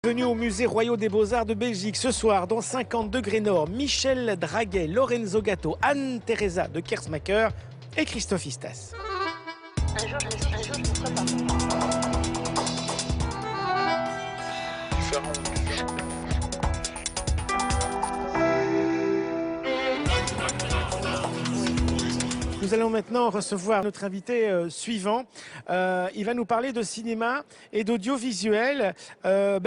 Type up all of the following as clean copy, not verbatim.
Venu au musée Royal des Beaux-Arts de Belgique ce soir dans 50 degrés nord, Michel Draguet, Lorenzo Gatto, Anne-Theresa de Kersmacher et Christophe Istas. Un jour, je me prépare. Nous allons maintenant recevoir notre invité suivant. Il va nous parler de cinéma et d'audiovisuel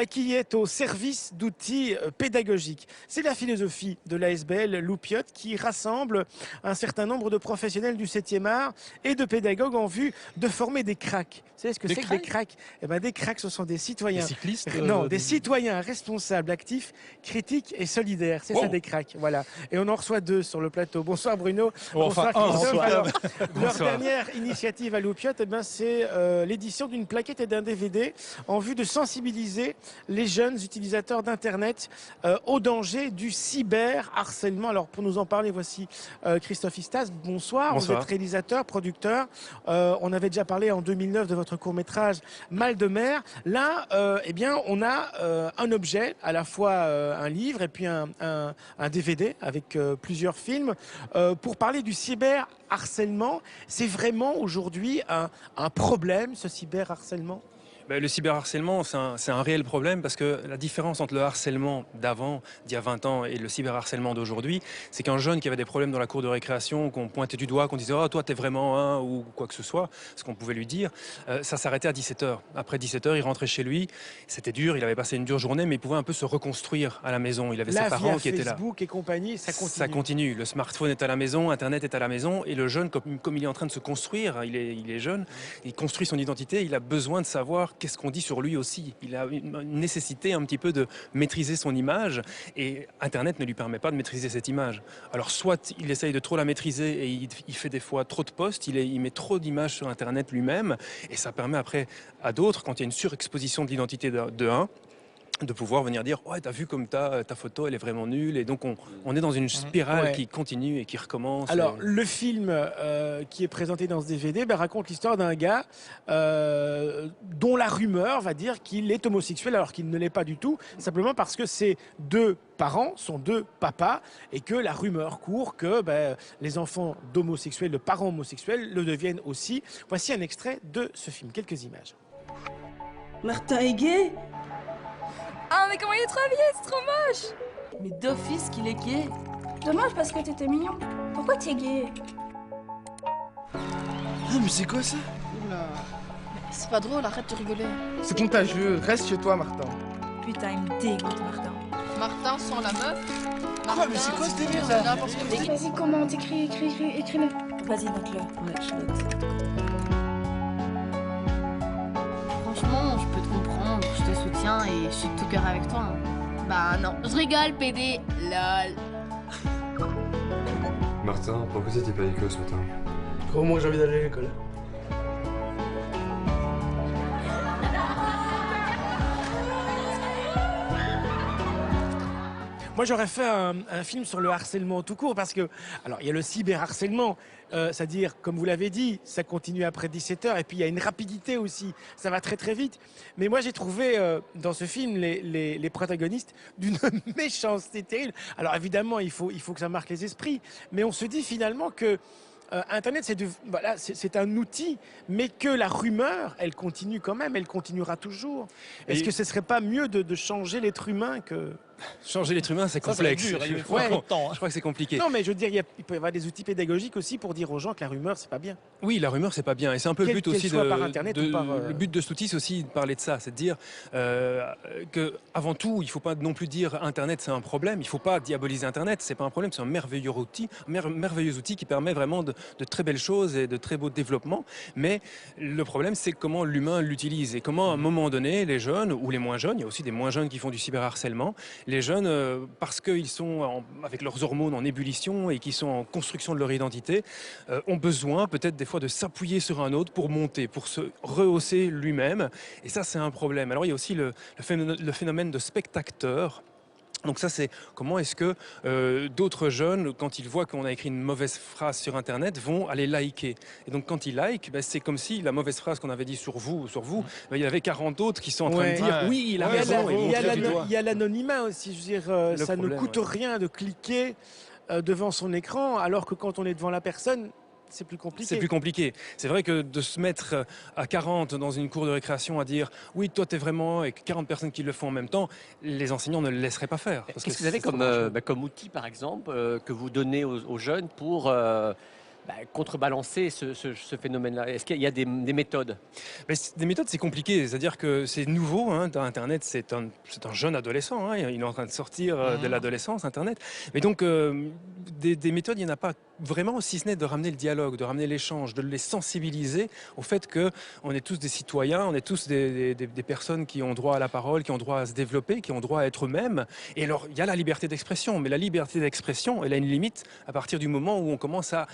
qui est au service d'outils pédagogiques. C'est la philosophie de l'ASBL Loupiot qui rassemble un certain nombre de professionnels du 7e art et de pédagogues en vue de former des cracks. Vous savez ce que c'est que des cracks? Des cracks, ce sont des citoyens. Des cyclistes Non, des citoyens responsables, actifs, critiques et solidaires. C'est ça des cracks. Voilà. Et on en reçoit 2 sur le plateau. Bonsoir Bruno. Bonsoir Christophe. Alors, leur dernière initiative à Loupiot, c'est l'édition d'une plaquette et d'un DVD en vue de sensibiliser les jeunes utilisateurs d'Internet au danger du cyberharcèlement. Alors pour nous en parler, voici Christophe Istas. Bonsoir. Vous êtes réalisateur, producteur. On avait déjà parlé en 2009 de votre court-métrage Mal de mer. Là, on a un objet, à la fois un livre et puis un DVD avec plusieurs films pour parler du cyberharcèlement. C'est vraiment aujourd'hui un problème, ce cyberharcèlement? Le cyberharcèlement, c'est un réel problème parce que la différence entre le harcèlement d'avant, d'il y a 20 ans, et le cyberharcèlement d'aujourd'hui, c'est qu'un jeune qui avait des problèmes dans la cour de récréation, qu'on pointait du doigt, qu'on disait « Oh, toi, t'es vraiment un » ou quoi que ce soit, ce qu'on pouvait lui dire, ça s'arrêtait à 17h. Après 17h, il rentrait chez lui, c'était dur, il avait passé une dure journée, mais il pouvait un peu se reconstruire à la maison. Il avait ses parents qui étaient là. Facebook et compagnie, ça continue. Ça continue. Le smartphone est à la maison, Internet est à la maison, et le jeune, comme il est en train de se construire, il est jeune, il construit son identité, il a besoin de savoir qu'est-ce qu'on dit sur lui aussi. Il a une nécessité un petit peu de maîtriser son image et Internet ne lui permet pas de maîtriser cette image. Alors soit il essaye de trop la maîtriser et il fait des fois trop de posts, il met trop d'images sur Internet lui-même et ça permet après à d'autres, quand il y a une surexposition de l'identité de un, de pouvoir venir dire « Ouais, t'as vu comme ta photo, elle est vraiment nulle » et donc on est dans une spirale qui continue et qui recommence. Alors, le film qui est présenté dans ce DVD raconte l'histoire d'un gars dont la rumeur va dire qu'il est homosexuel alors qu'il ne l'est pas du tout, simplement parce que ses 2 parents sont 2 papas et que la rumeur court que les enfants d'homosexuels, de parents homosexuels, le deviennent aussi. Voici un extrait de ce film, quelques images. Martin est gay? Ah mais comment il est trop habillé, c'est trop moche! Mais d'office qu'il est gay. Dommage parce que t'étais mignon. Pourquoi t'es gay? Ah mais c'est quoi ça? Oula. C'est pas drôle, arrête de rigoler. C'est contagieux, reste chez toi Martin. Putain, il me dégoûte Martin. Martin sans la meuf. Quoi mais c'est quoi ce délire là? Vas-y, comment t'écris, écris-le. Vas-y, note-le. Ouais, je note. Franchement, je peux te comprendre, je te soutiens et je suis de tout cœur avec toi. Bah non, je rigole, PD, lol. Martin, pourquoi t'étais pas à l'école ce matin? Gros, moi j'ai envie d'aller à l'école. Moi, j'aurais fait un film sur le harcèlement tout court parce que, alors, il y a le cyberharcèlement, c'est-à-dire, comme vous l'avez dit, ça continue après 17h et puis il y a une rapidité aussi, ça va très très vite. Mais moi, j'ai trouvé dans ce film les protagonistes d'une méchanceté terrible. Alors, évidemment, il faut que ça marque les esprits, mais on se dit finalement que Internet, c'est un outil, mais que la rumeur, elle continue quand même, elle continuera toujours. Est-ce que ce serait pas mieux de changer l'être humain que... Changer l'être humain, c'est complexe. Je crois que c'est compliqué. Non, mais je veux dire, il peut y avoir des outils pédagogiques aussi pour dire aux gens que la rumeur, c'est pas bien. Oui, la rumeur, c'est pas bien. Et c'est un peu le but aussi par Internet ou par, le but de cet outil, c'est aussi de parler de ça. C'est de dire que, avant tout, il faut pas non plus dire Internet, c'est un problème. Il faut pas diaboliser Internet. C'est pas un problème. C'est un merveilleux outil qui permet vraiment de très belles choses et de très beaux développements. Mais le problème, c'est comment l'humain l'utilise et comment, à un moment donné, les jeunes ou les moins jeunes, il y a aussi des moins jeunes qui font du cyberharcèlement, les jeunes, parce qu'ils sont avec leurs hormones en ébullition et qui sont en construction de leur identité, ont besoin peut-être des fois de s'appuyer sur un autre pour monter, pour se rehausser lui-même. Et ça, c'est un problème. Alors, il y a aussi le phénomène de spectateur. Donc ça, c'est comment est-ce que d'autres jeunes, quand ils voient qu'on a écrit une mauvaise phrase sur Internet, vont aller liker. Et donc quand ils likent, c'est comme si la mauvaise phrase qu'on avait dit sur vous, il y avait 40 autres qui sont en train de dire « oui, il a raison ». Il y a l'anonymat aussi, je veux dire, ça ne coûte rien de cliquer devant son écran, alors que quand on est devant la personne, c'est plus compliqué. C'est plus compliqué. C'est vrai que de se mettre à 40 dans une cour de récréation à dire « oui, toi, t'es vraiment » et 40 personnes qui le font en même temps, les enseignants ne le laisseraient pas faire. Qu'est-ce que vous avez comme outil, par exemple, que vous donnez aux jeunes pour contrebalancer ce phénomène-là? Est-ce qu'il y a des méthodes? Des méthodes, c'est compliqué. C'est-à-dire que c'est nouveau. Dans Internet, c'est un jeune adolescent. Il est en train de sortir de l'adolescence, Internet. Mais donc, des méthodes, il n'y en a pas vraiment, si ce n'est de ramener le dialogue, de ramener l'échange, de les sensibiliser au fait qu'on est tous des citoyens, on est tous des personnes qui ont droit à la parole, qui ont droit à se développer, qui ont droit à être eux-mêmes. Et alors, il y a la liberté d'expression. Mais la liberté d'expression, elle a une limite à partir du moment où on commence à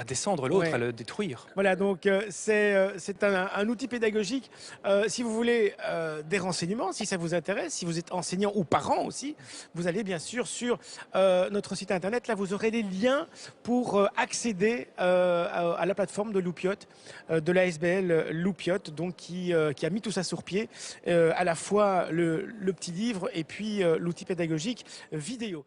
descendre l'autre, à le détruire. Voilà, donc c'est un outil pédagogique. Si vous voulez des renseignements, si ça vous intéresse, si vous êtes enseignant ou parent aussi, vous allez bien sûr sur notre site internet. Là, vous aurez les liens pour accéder à la plateforme de Loupiot, de l'ASBL Loupiot, donc qui a mis tout ça sur pied, à la fois le petit livre et puis l'outil pédagogique vidéo.